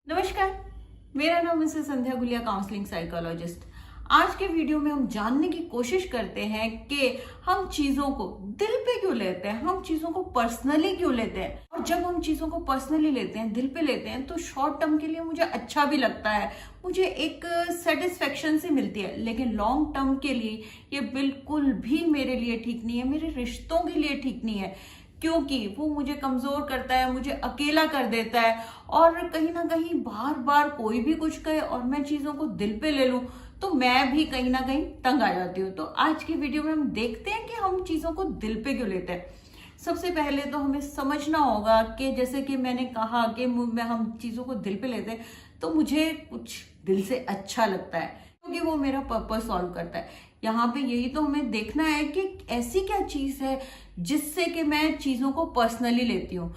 नमस्कार, मेरा नाम है संध्या गुलिया, काउंसलिंग साइकोलॉजिस्ट। आज के वीडियो में हम जानने की कोशिश करते हैं कि हम चीजों को दिल पे क्यों लेते हैं, हम चीजों को पर्सनली क्यों लेते हैं। और जब हम चीजों को पर्सनली लेते हैं, दिल पे लेते हैं, तो शॉर्ट टर्म के लिए मुझे अच्छा भी लगता है, मुझे एक सेटिस्फेक्शन सी मिलती है। लेकिन लॉन्ग टर्म के लिए ये बिल्कुल भी मेरे लिए ठीक नहीं है, मेरे रिश्तों के लिए ठीक नहीं है, क्योंकि वो मुझे कमजोर करता है, मुझे अकेला कर देता है। और कहीं ना कहीं बार बार कोई भी कुछ कहे और मैं चीजों को दिल पे ले लूं, तो मैं भी कहीं ना कहीं तंग आ जाती हूँ। तो आज की वीडियो में हम देखते हैं कि हम चीजों को दिल पे क्यों लेते हैं। सबसे पहले तो हमें समझना होगा कि जैसे कि मैंने कहा कि हम चीजों को दिल पे लेते हैं, तो मुझे कुछ दिल से अच्छा लगता है क्योंकि वो मेरा पर्पस सॉल्व करता है। यहाँ पे यही तो हमें देखना है कि ऐसी क्या चीज है जिससे कि मैं चीजों को पर्सनली लेती हूँ।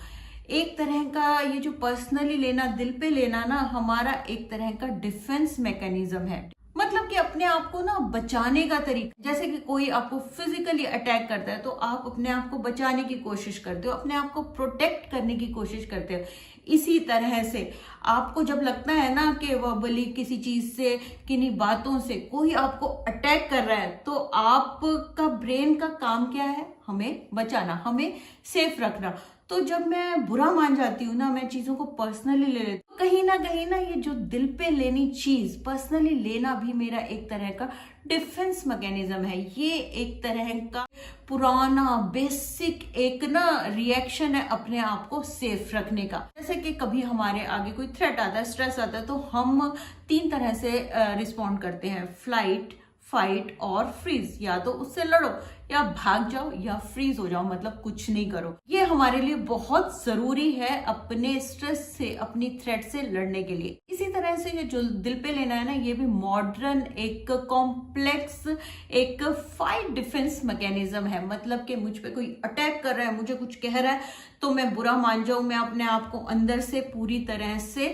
एक तरह का ये जो पर्सनली लेना, दिल पे लेना ना, हमारा एक तरह का डिफेंस मैकेनिज्म है। मतलब कि अपने आप को ना बचाने का तरीका। जैसे कि कोई आपको फिजिकली अटैक करता है तो आप अपने आप को बचाने की कोशिश करते हो, अपने आप को प्रोटेक्ट करने की कोशिश करते हो। इसी तरह से आपको जब लगता है ना कि वर्बली किसी चीज से, किन्हीं बातों से कोई आपको अटैक कर रहा है, तो आपका ब्रेन का काम क्या है? हमें बचाना, हमें सेफ रखना। तो जब मैं बुरा मान जाती हूँ ना, मैं चीजों को पर्सनली ले लेती हूँ, कहीं ना ये जो दिल पे लेनी चीज पर्सनली लेना भी मेरा एक तरह का डिफेंस मैकेनिज्म है। ये एक तरह का पुराना बेसिक एक ना रिएक्शन है अपने आप को सेफ रखने का। जैसे कि कभी हमारे आगे कोई थ्रेट आता है, स्ट्रेस आता है, तो हम 3 तरह से रिस्पॉन्ड करते हैं: फ्लाइट, फाइट और फ्रीज। या तो उससे लड़ो, या भाग जाओ, या फ्रीज हो जाओ, मतलब कुछ नहीं करो। ये हमारे लिए बहुत जरूरी है अपने स्ट्रेस से, अपनी थ्रेट से लड़ने के लिए। इसी तरह से ये जो दिल पे लेना है ना, ये भी मॉडर्न एक कॉम्प्लेक्स एक फाइट डिफेंस मैकेनिज्म है। मतलब कि मुझ पे कोई अटैक कर रहा है, मुझे कुछ कह रहा है, तो मैं बुरा मान जाऊं, मैं अपने आप को अंदर से पूरी तरह से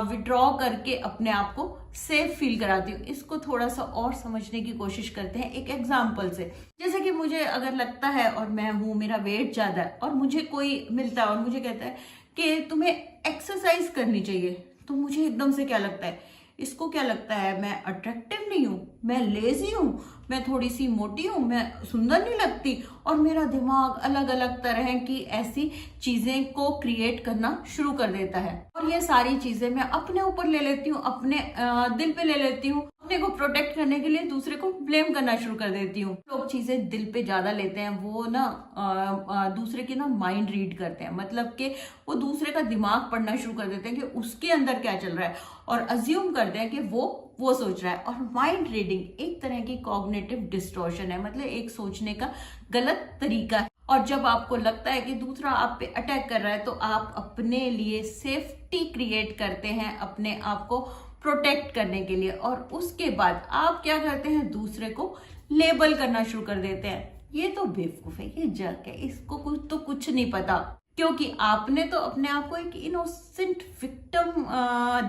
विड्रॉ करके अपने आप को सेफ फील कराती हूँ। इसको थोड़ा सा और समझने की कोशिश करते हैं एक एग्जाम्पल से। जैसे कि मुझे अगर लगता है और मैं हूं, मेरा वेट ज्यादा है, और मुझे कोई मिलता है और मुझे कहता है कि तुम्हें एक्सरसाइज करनी चाहिए, तो मुझे एकदम से क्या लगता है? इसको क्या लगता है? मैं अट्रैक्टिव नहीं हूं, मैं लेजी हूं, मैं थोड़ी सी मोटी हूं, मैं सुंदर नहीं लगती, और मेरा दिमाग अलग अलग तरह की ऐसी चीजें को क्रिएट करना शुरू कर देता है। और ये सारी चीजें मैं अपने ऊपर ले लेती हूँ, अपने दिल पे ले लेती हूँ। अपने को प्रोटेक्ट करने के लिए दूसरे को ब्लेम करना शुरू कर देती हूँ। लोग चीजें दिल पे ज्यादा लेते हैं, वो ना दूसरे की ना माइंड रीड करते हैं। मतलब कि वो दूसरे का दिमाग पढ़ना शुरू कर देते हैं कि उसके अंदर क्या चल रहा है, और अज्यूम करते हैं कि वो सोच रहा है। और माइंड रीडिंग एक तरह की कॉग्निटिव डिस्टॉर्शन है, मतलब एक सोचने का गलत तरीका है। और जब आपको लगता है कि दूसरा आप पे अटैक कर रहा है, तो आप अपने लिए सेफ्टी क्रिएट करते हैं, अपने आप को प्रोटेक्ट करने के लिए। और उसके बाद आप क्या करते हैं? दूसरे को लेबल करना शुरू कर देते हैं। ये तो बेवकूफ है, ये जर्क है, इसको कुछ नहीं पता। क्योंकि आपने तो अपने आप को एक इनोसेंट विक्टिम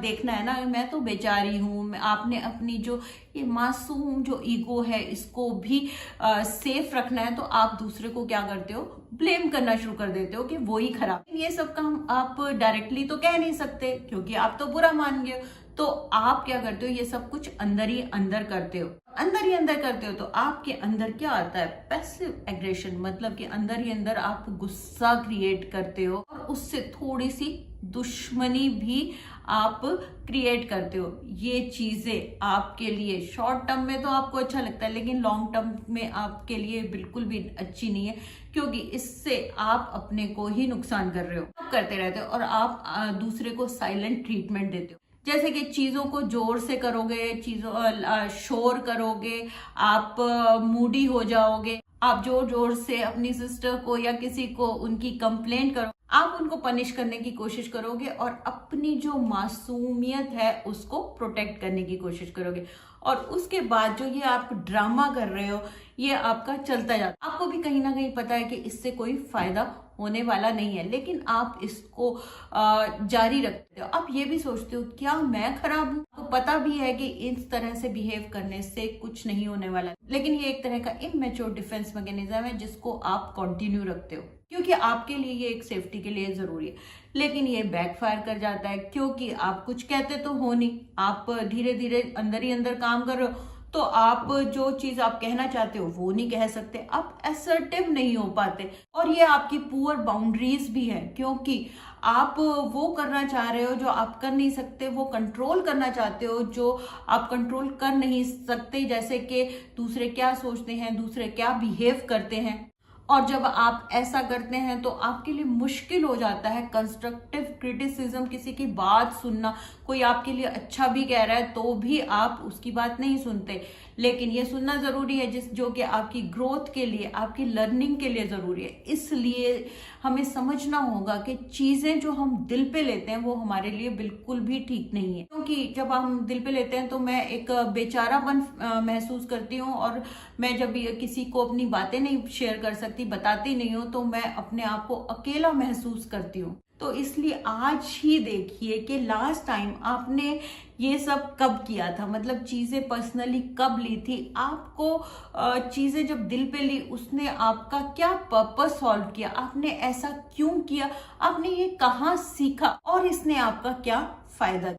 देखना है ना, मैं तो बेचारी हूँ। आपने अपनी जो ये मासूम जो ईगो है, इसको भी सेफ रखना है, तो आप दूसरे को क्या करते हो? ब्लेम करना शुरू कर देते हो कि वो ही खराब। ये सब काम आप डायरेक्टली तो कह नहीं सकते, क्योंकि आप तो बुरा मान गए हो। तो आप क्या करते हो? ये सब कुछ अंदर ही अंदर करते हो, अंदर ही अंदर करते हो। तो आपके अंदर क्या आता है? Passive aggression. मतलब कि अंदर ही अंदर आप गुस्सा क्रिएट करते हो, और उससे थोड़ी सी दुश्मनी भी आप क्रिएट करते हो। ये चीजें आपके लिए शॉर्ट टर्म में तो आपको अच्छा लगता है, लेकिन लॉन्ग टर्म में आपके लिए बिल्कुल भी अच्छी नहीं है, क्योंकि इससे आप अपने को ही नुकसान कर रहे हो। आप करते रहते हो और आप दूसरे को साइलेंट ट्रीटमेंट देते हो। जैसे कि चीजों को जोर से करोगे, चीजों शोर करोगे, आप मूडी हो जाओगे, आप जोर जोर से अपनी सिस्टर को या किसी को उनकी कंप्लेंट करो, आप उनको पनिश करने की कोशिश करोगे, और अपनी जो मासूमियत है उसको प्रोटेक्ट करने की कोशिश करोगे। और उसके बाद जो ये आप ड्रामा कर रहे हो, ये आपका चलता जाता। आपको भी कहीं ना कहीं पता है कि इससे कोई फायदा होने वाला नहीं है, लेकिन आप इसको जारी रखते हो। आप ये भी सोचते हो क्या मैं खराब हूँ? तो पता भी है कि इस तरह से बिहेव करने से कुछ नहीं होने वाला, लेकिन ये एक तरह का इमेच्योर डिफेंस मैकेनिज्म है जिसको आप कंटिन्यू रखते हो। क्योंकि आपके लिए ये एक सेफ्टी के लिए जरूरी है। लेकिन ये बैकफायर कर जाता है, क्योंकि आप कुछ कहते तो हो नहीं, आप धीरे धीरे अंदर ही अंदर काम कर रहे हो, तो आप जो चीज आप कहना चाहते हो वो नहीं कह सकते, आप असर्टिव नहीं हो पाते। और ये आपकी पुअर बाउंड्रीज भी है, क्योंकि आप वो करना चाह रहे हो जो आप कर नहीं सकते, वो कंट्रोल करना चाहते हो जो आप कंट्रोल कर नहीं सकते, जैसे कि दूसरे क्या सोचते हैं, दूसरे क्या बिहेव करते हैं। और जब आप ऐसा करते हैं तो आपके लिए मुश्किल हो जाता है कंस्ट्रक्टिव क्रिटिसिज्म, किसी की बात सुनना। कोई आपके लिए अच्छा भी कह रहा है तो भी आप उसकी बात नहीं सुनते, लेकिन ये सुनना जरूरी है जो कि आपकी ग्रोथ के लिए, आपकी लर्निंग के लिए जरूरी है। इसलिए हमें समझना होगा कि चीजें जो हम दिल पे लेते हैं वो हमारे लिए बिल्कुल भी ठीक नहीं है, क्योंकि जब हम दिल पे लेते हैं तो मैं एक बेचारापन महसूस करती हूँ, और मैं जब किसी को अपनी बातें नहीं शेयर कर सकती, बताती नहीं हूँ, तो मैं अपने आप को अकेला महसूस करती हूँ। तो इसलिए आज ही देखिए कि लास्ट टाइम आपने ये सब कब किया था, मतलब चीजें पर्सनली कब ली थी, आपको चीजें जब दिल पे ली उसने आपका क्या पर्पस सॉल्व किया, आपने ऐसा क्यों किया, आपने ये कहाँ सीखा और इसने आपका क्या फायदा।